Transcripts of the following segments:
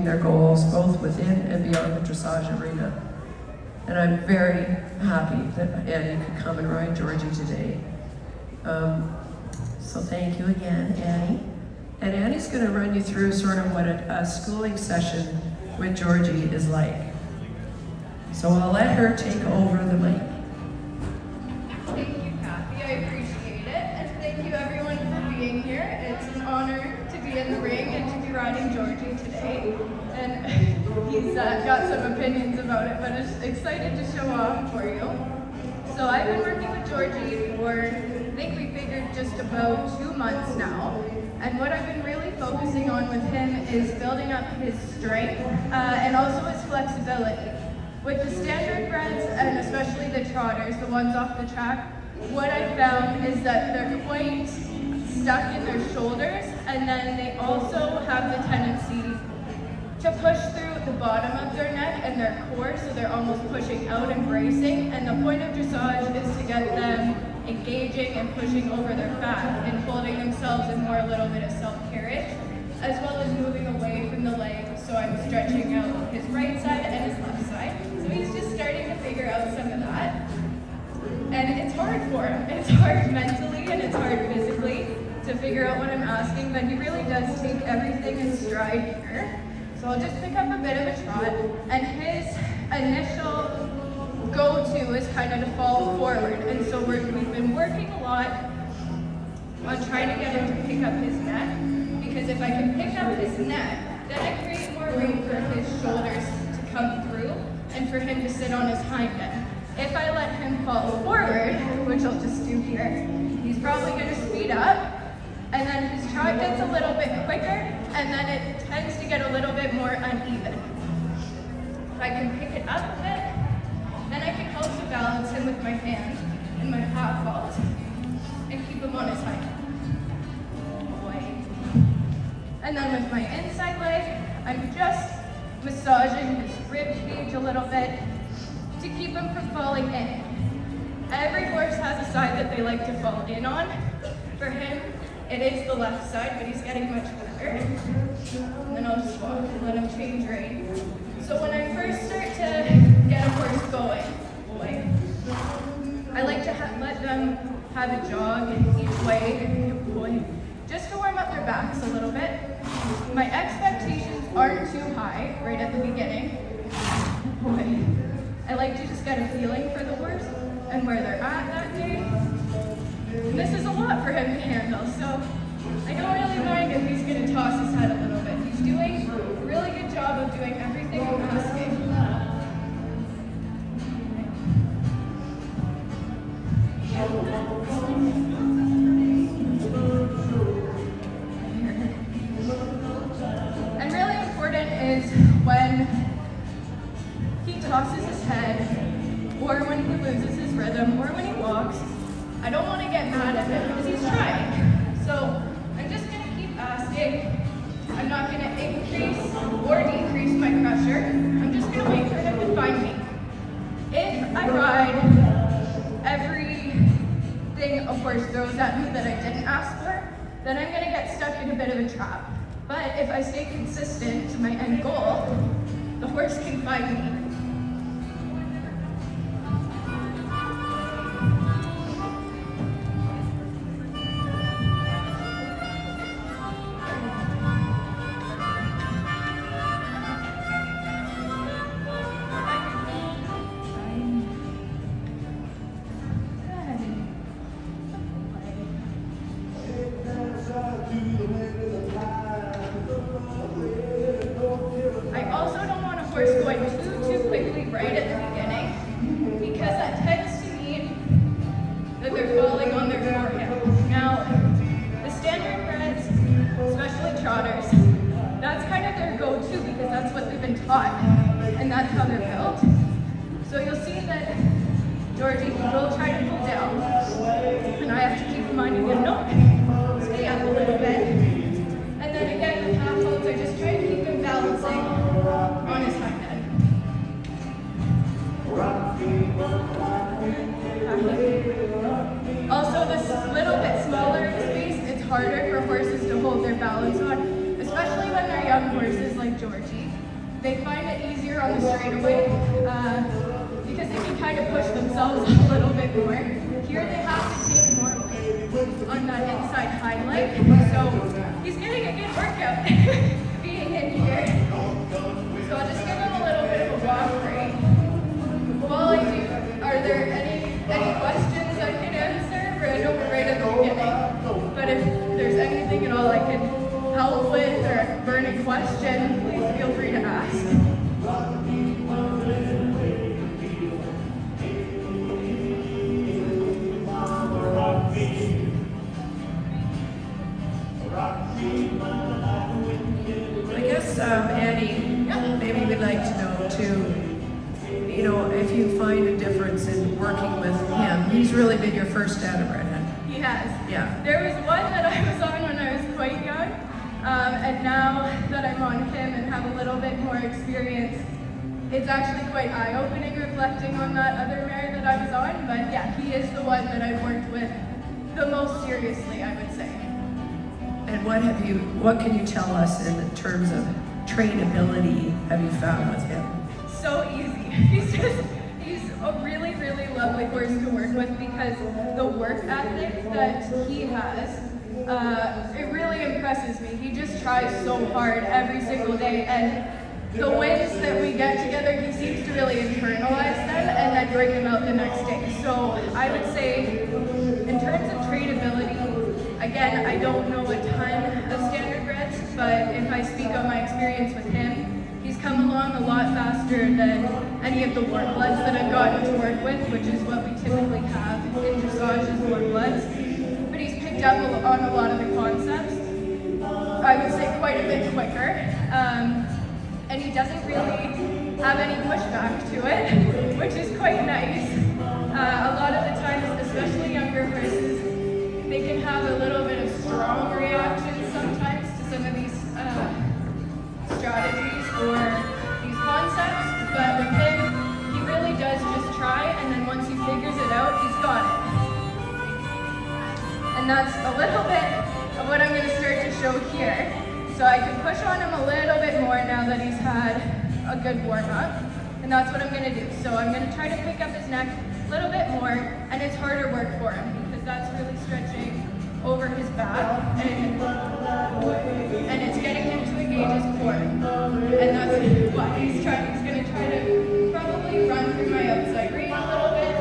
achieving their goals both within and beyond the dressage arena. And I'm very happy that Annie could come and ride Georgie today. So thank you again, Annie. And Annie's going to run you through sort of what a schooling session with Georgie is like. So I'll let her take over the mic. Thank you, Kathy. I appreciate it. And thank you, everyone, for being here. It's an honor to be in the ring and to be riding Georgie today. And he's got some opinions about it, but I'm excited to show off for you. So I've been working with Georgie for, I think we figured just about 2 months now. And what I've been really focusing on with him is building up his strength and also his flexibility. With the standard breds, and especially the trotters, the ones off the track, what I found is that they're quite stuck in their shoulders, and then they also have the tendency to push through the bottom of their neck and their core, so they're almost pushing out and bracing. And the point of dressage is to get them engaging and pushing over their fat and holding themselves in more a little bit of self-carriage, as well as moving away from the leg. So I'm stretching out his right side and his left side. So he's just starting to figure out some of that. And it's hard for him. It's hard mentally and it's hard physically to figure out what I'm asking, but he really does take everything in stride here. So I'll just pick up a bit of a trot, and his initial go-to is kind of to fall forward. And so we've been working a lot on trying to get him to pick up his neck, because if I can pick up his neck, then I create more room for his shoulders to come through and for him to sit on his hind end. If I let him fall forward, which I'll just do here, he's probably going to speed up, and then his trot gets a little bit quicker, and then it tends to get a little bit more uneven. If I can pick it up a bit, then I can also balance him with my hand and my half vault and keep him on his hind end. And then with my inside leg, I'm just massaging his rib cage a little bit to keep him from falling in. Every horse has a side that they like to fall in on. For him, it is the left side, but he's getting much better. And then I'll just walk and let him change rein. So when I first start to get a horse going, I like to let them have a jog each way, just to warm up their backs a little bit. My expectations aren't too high right at the beginning. I like to just get a feeling for the horse and where they're at that day. And this is a lot for him to handle, so I don't really mind if he's going to toss his head a little bit. He's doing a really good job of doing everything I'm asking. And really important is when he tosses his head, or when he loses his rhythm, or when he walks. I don't want to get mad at him because he's trying. So I'm just going to keep asking. I'm not going to increase or decrease my pressure. I'm just going to wait for him to find me. If I ride everything a horse throws at me that I didn't ask for, then I'm going to get stuck in a bit of a trap. But if I stay consistent to my end goal, the horse can find me. I also don't want a horse going too quickly right at the beginning, because that tends to mean that they're falling on their forehead. Now, the standard breds, especially trotters, that's kind of their go-to because that's what they've been taught, and that's how they're built. So you'll see that Georgie will try to pull down, and I have to keep reminding him, no, stay up a little bit. And then again, with half holds, I just try to keep him balancing on his hind end. Also, this little bit smaller of a space, it's harder for horses to hold their balance on, especially when they're young horses like Georgie. Georgie. They find it easier on the straightaway because they can kind of push themselves a little bit more. Here they have to take more weight on that inside hind leg. So he's getting a good workout being in here. So I'll just give him a little bit of a walk break. While I do, are there any questions I can answer? I know we're right at the beginning, but if there's anything at all I can help with or a burning question, please feel free to ask. I guess, Annie, maybe we'd like to know too, you know, if you find a difference in working with him. He's really been your first standardbred. He has. Yeah. There was one that I was on when I was quite young, and now that I'm on him and have a little bit more experience, it's actually quite eye-opening reflecting on that other mare that I was on. But yeah, he is the one that I've worked with the most seriously, I would say. And what can you tell us in terms of trainability have you found with him? So easy. He's a really, really lovely horse to work with because the work ethic that he has, it really impresses me. He just tries so hard every single day, and the wins that we get together, he seems to really internalize them and then bring them out the next day. So I would say, in terms of trainability, again, I don't know a ton of standardbreds, but if I speak on my experience with him, he's come along a lot faster than any of the warm bloods that I've gotten to work with, which is what we typically have in dressage as warm bloods. But he's picked up on a lot of the concepts, I would say quite a bit quicker. And he doesn't really have any pushback to it, which is quite nice. A lot of the times, especially younger horses, they can have a little bit of strong reactions sometimes to some of these strategies or these concepts, but with him, he really does just try, and then once he figures it out, he's got it. And that's a little bit of what I'm going to start to show here. So I can push on him a little bit more now that he's had a good warm-up, and that's what I'm going to do. So I'm going to try to pick up his neck a little bit more, and it's harder work for him because that's really stretching over his back, and it's getting him to engage his core. And that's what he's trying. He's going to try to probably run through my outside rein a little bit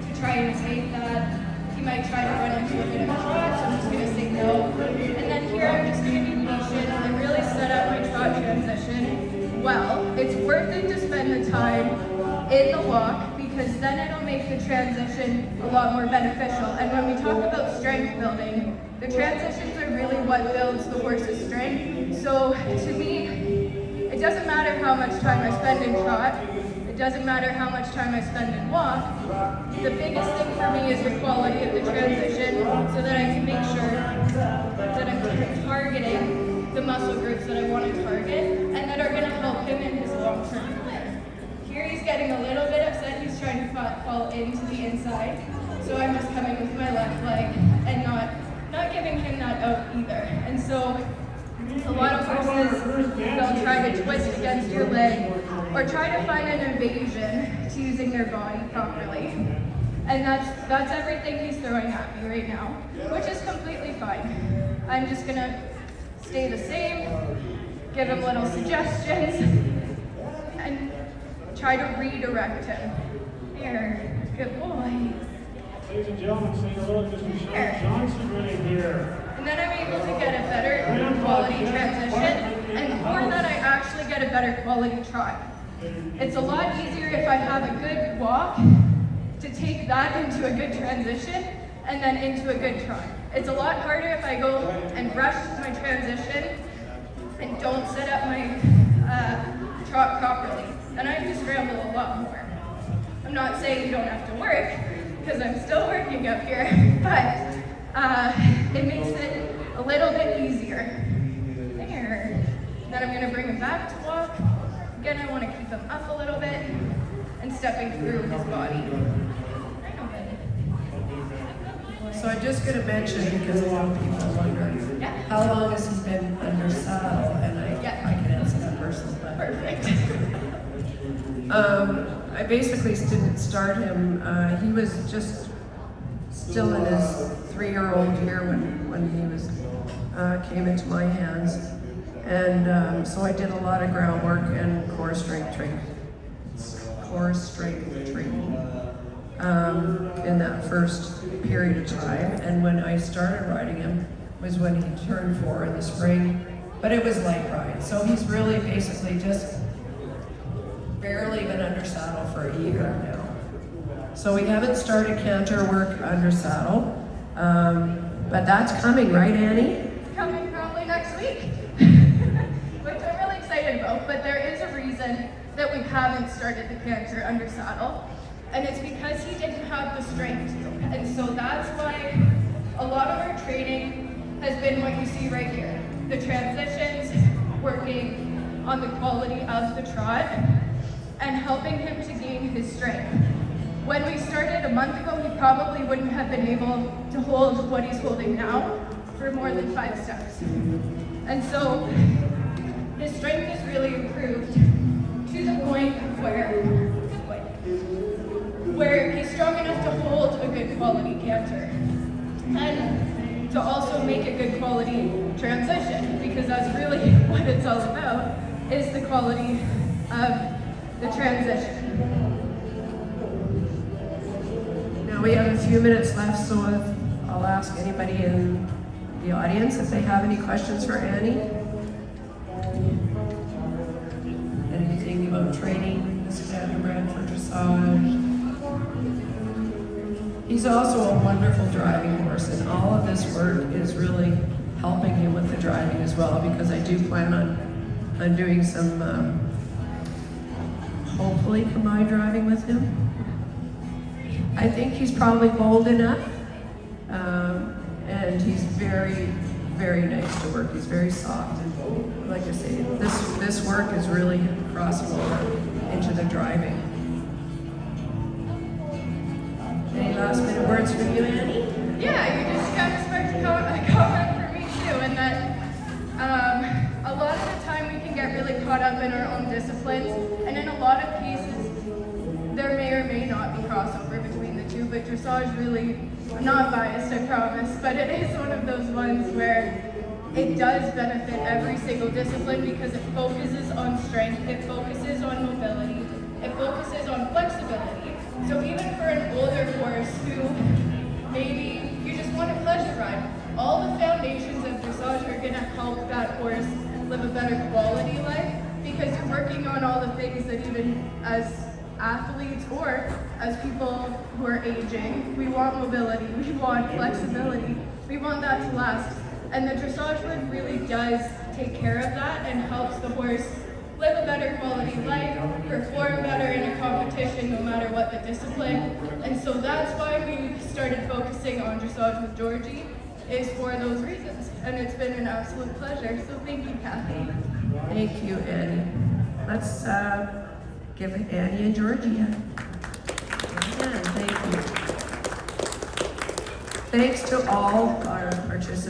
to try and take that. He might try to run into a bit of a trot, so I'm just going to say no. And then here I'm just going to be patient and really set up my trot transition well. It's worth it to spend the time in the walk because then it'll make the transition a lot more beneficial. And when we talk about strength building, the transitions are really what builds the horse's strength. So to me, it doesn't matter how much time I spend in trot, it doesn't matter how much time I spend in walk. The biggest thing for me is the quality of the transition so that I can make sure that I'm targeting the muscle groups that I want to target and that are going to help him in his long-term plan. Here he's getting a little bit upset. He's trying to fall into the inside. So I'm just coming with my left leg and not giving him that out either. And so a lot of horses, they'll try to twist against your leg or try to find an evasion to using their body properly. And that's everything he's throwing at me right now, which is completely fine. I'm just gonna stay the same, give him little suggestions, and try to redirect him. Here, good boy. Ladies and gentlemen, say hello to Michelle Johnson right here. And then I'm able to get a better quality transition, and for that I actually get a better quality trot. It's a lot easier if I have a good walk to take that into a good transition and then into a good trot. It's a lot harder if I go and rush my transition and don't set up my trot properly. Then I have to scramble a lot more. I'm not saying you don't have to work, because I'm still working up here, but it makes it a little bit easier. There. Then I'm going to bring him back to walk. Again, I want to keep him up a little bit and stepping through his body. So I'm just going to mention, because a lot of people wonder, how long has he been under saddle? And I can answer that. I basically didn't start him. He was just still in his 3-year-old year when he was came into my hands, and so I did a lot of groundwork and core strength training in that first period of time. And when I started riding him was when he turned 4 in the spring, but it was light ride. So he's really basically just barely been under saddle for a year now. So we haven't started canter work under saddle, but that's coming, right, Annie? It's coming probably next week, which I'm really excited about, but there is a reason that we haven't started the canter under saddle, and it's because he didn't have the strength. And so that's why a lot of our training has been what you see right here. The transitions, working on the quality of the trot, and helping him to gain his strength. When we started a month ago, he probably wouldn't have been able to hold what he's holding now for more than 5 steps. And so his strength has really improved to the point where he's strong enough to hold a good quality canter and to also make a good quality transition, because that's really what it's all about, is the quality of the transition. Now we have a few minutes left, so I'll ask anybody in the audience if they have any questions for Annie. Anything about training this standardbred for dressage. He's also a wonderful driving horse, and all of this work is really helping him with the driving as well, because I do plan on doing some hopefully combined driving with him. I think he's probably bold enough, and he's very, very nice to work. He's very soft, and like I say, this work is really crossing over into the driving. Any last minute words from you, Annie? Yeah, you just kind of sparked a comment for me too, and that a lot of the time we can get really caught up in our own disciplines, and in a lot of cases there may or may not be crossover between the two, but dressage really, I'm not biased, I promise, but it is one of those ones where it does benefit every single discipline because it focuses on strength, it focuses on mobility, it focuses on flexibility. So even for an older horse who maybe you just want to pleasure ride, all the foundations of dressage are going to help that horse live a better quality life, because you're working on all the things that even as athletes or as people who are aging, we want mobility, we want flexibility, we want that to last. And the dressage work really does take care of that and helps the horse live a better quality life, perform better in a competition no matter what the discipline. And so that's why we started focusing on dressage with Georgie, is for those reasons. And it's been an absolute pleasure. So thank you, Kathy. Thank you, Annie. Let's give Annie and Georgie a hand. Thank you. Thanks to all our participants.